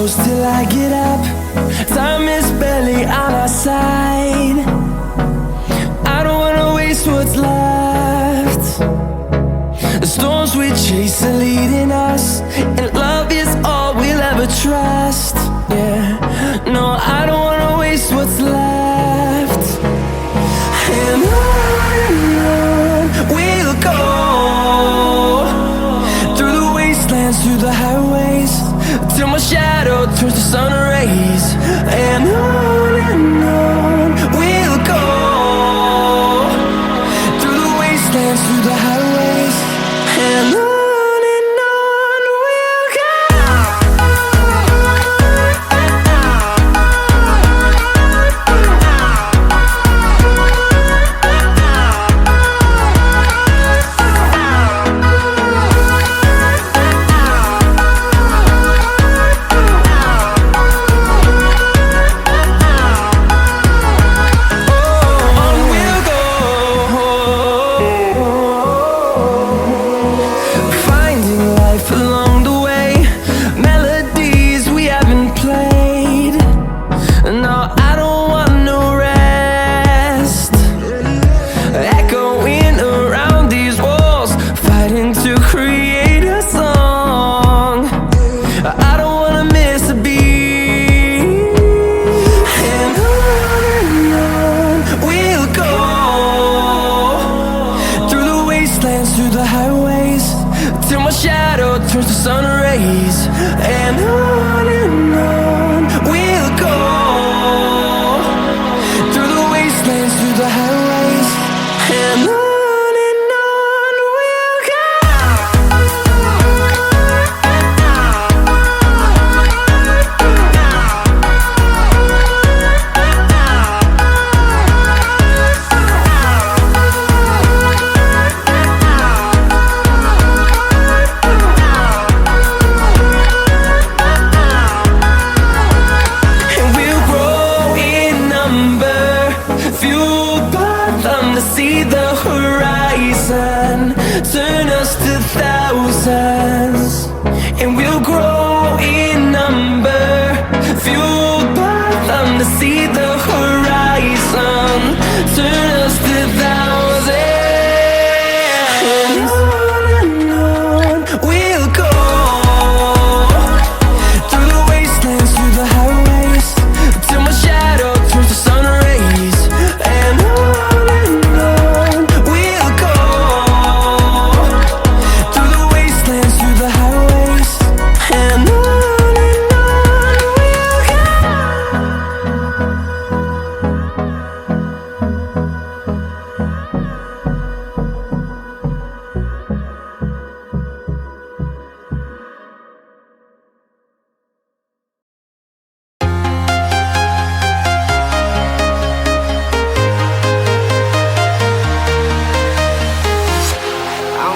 close till I get up. Time is barely on our side. I don't wanna waste what's left. The storms we chase are leading us, and love is all we'll ever trust. Yeah, no, I don't wanna waste what's left. And on we'll go, through the wastelands, through the highways, till my shadow turns to sun rays. And on we'll go, through the wastelands, through the highways, and on we'll go. Turns to sun rays, and on we'll go, through the wastelands, through the highways, and on we'll go. See the horizon, turn us to thousands, and we'll grow in number, fueled by them to see the horizon, turn us to thousands. And on we'll go, through the wastelands, through the highways, till my shadow turns to sun rays. And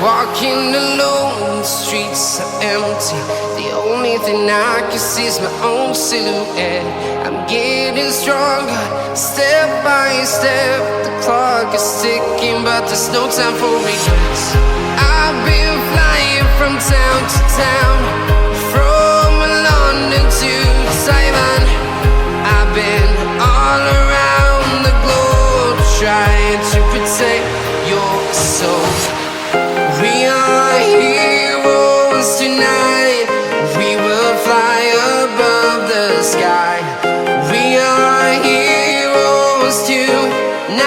walking alone, the streets are empty. The only thing I can see is my own silhouette. I'm getting stronger, step by step. The clock is ticking, but there's no time for regrets. I've been flying from town to town, from London to Taiwan. I've been all around the globe, trying to protect your soul. We are heroes tonight. We will fly above the sky. We are heroes tonight.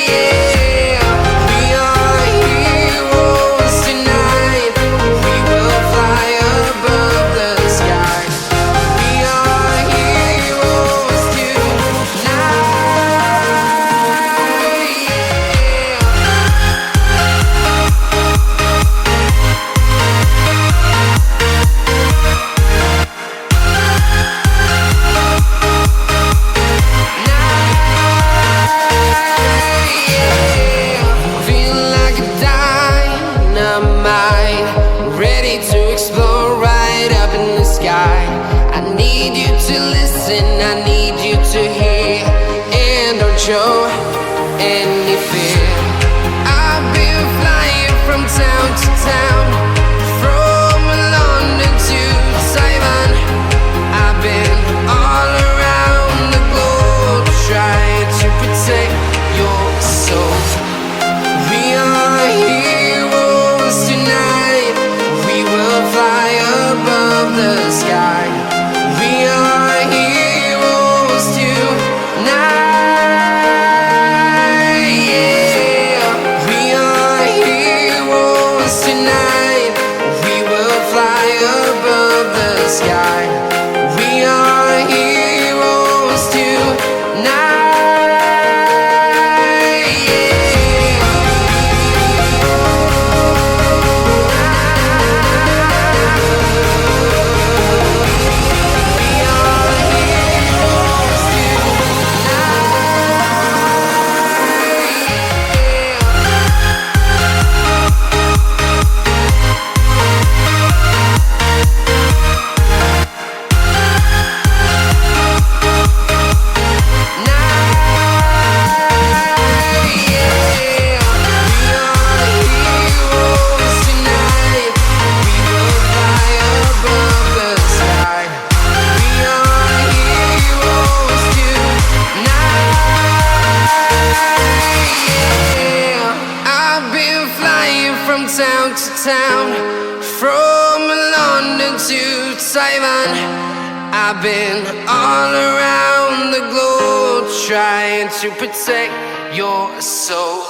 Yeah. We are heroes tonight. We will fly above the sky. We are heroes tonight. Show any fear. I've been flying from town to town, from London to to Taiwan. I've been all around the globe trying to protect your soul.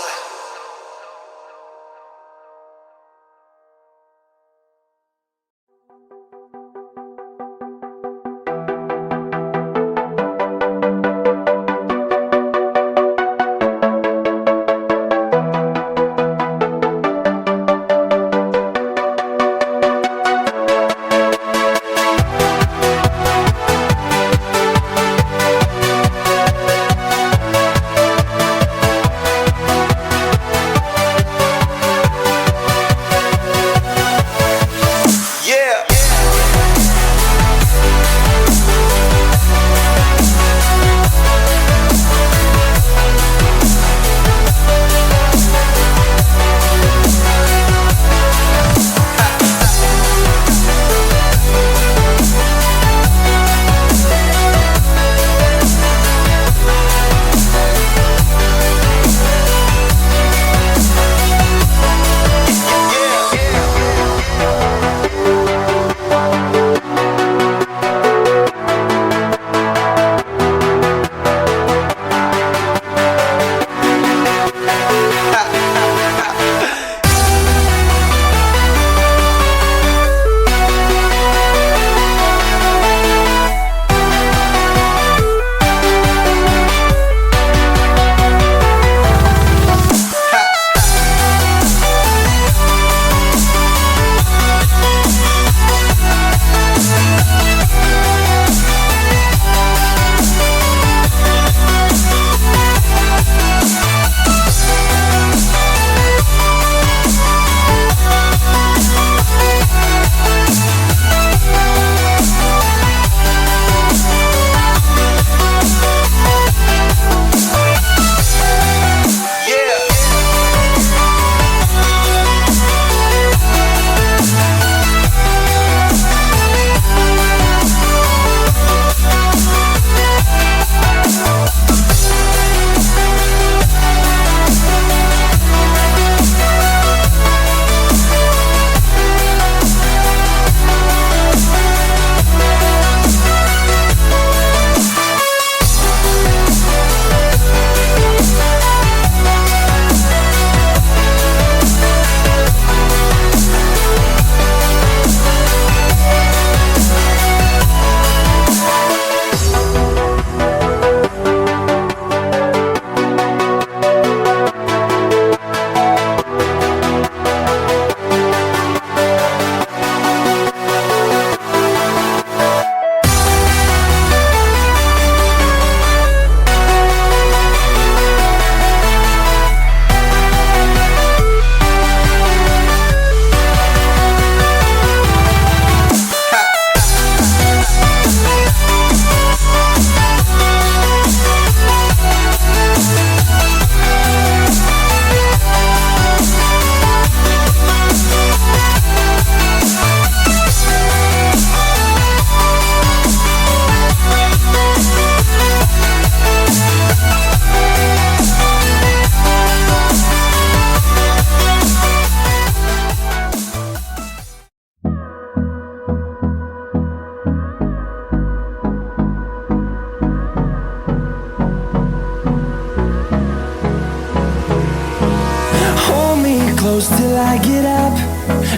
close till I get up.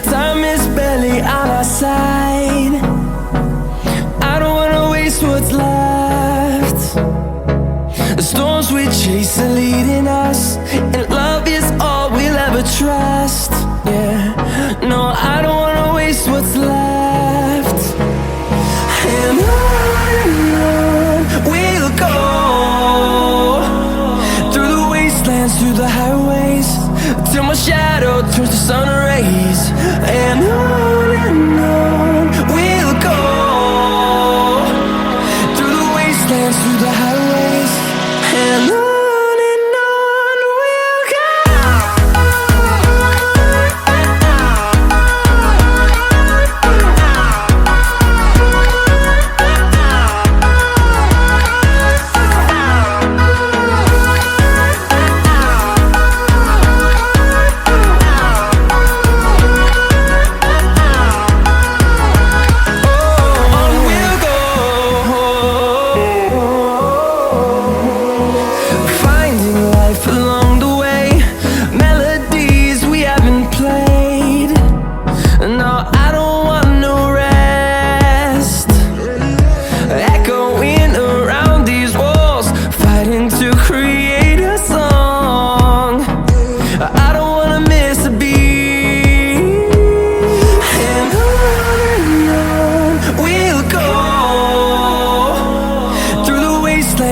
Time is barely on our side. I don't wanna waste what's left. The storms we chase are leading us, and love is all we'll ever trust. Yeah, no, I don't wanna waste what's left. And on we'll go, through the wastelands, through the highways, till my shadow turns to sun rays. And on we'll go, through the wastelands, through the highways, and on we'll go.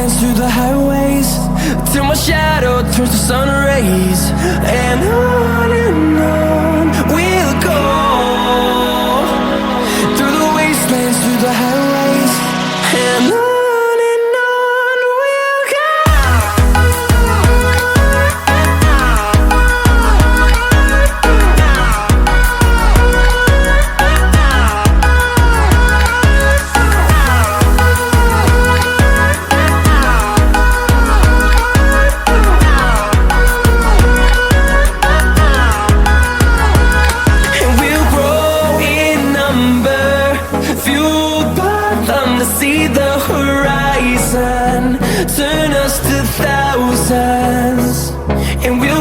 wastelands, through the highways, till my shadow turns to sun rays. And on we'll go, through the wastelands, through the highways, and on. See the horizon, turn us to thousands, and we'll